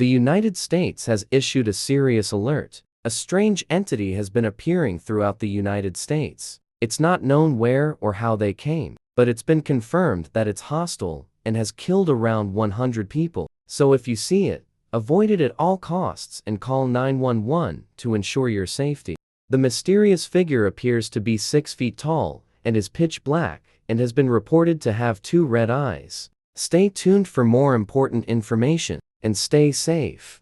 The United States has issued a serious alert. A strange entity has been appearing throughout the United States. It's not known where or how they came, but it's been confirmed that it's hostile and has killed around 100 people. So if you see it, avoid it at all costs and call 911 to ensure your safety. The mysterious figure appears to be 6 feet tall and is pitch black and has been reported to have 2 red eyes. Stay tuned for more important information and stay safe.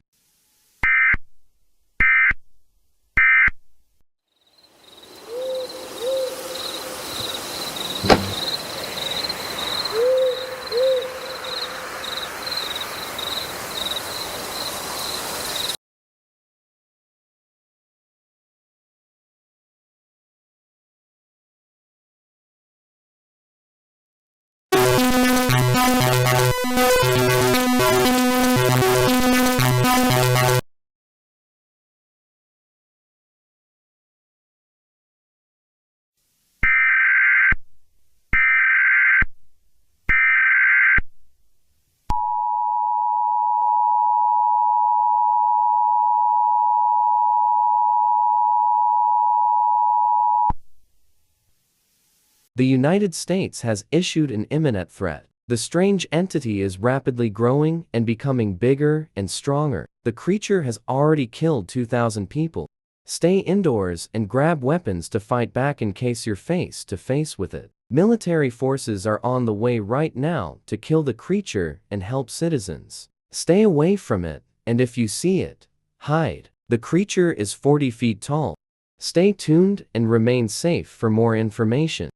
The United States has issued an imminent threat. The strange entity is rapidly growing and becoming bigger and stronger. The creature has already killed 2,000 people. Stay indoors and grab weapons to fight back in case you're face to face with it. Military forces are on the way right now to kill the creature and help citizens. Stay away from it, and if you see it, hide. The creature is 40 feet tall. Stay tuned and remain safe for more information.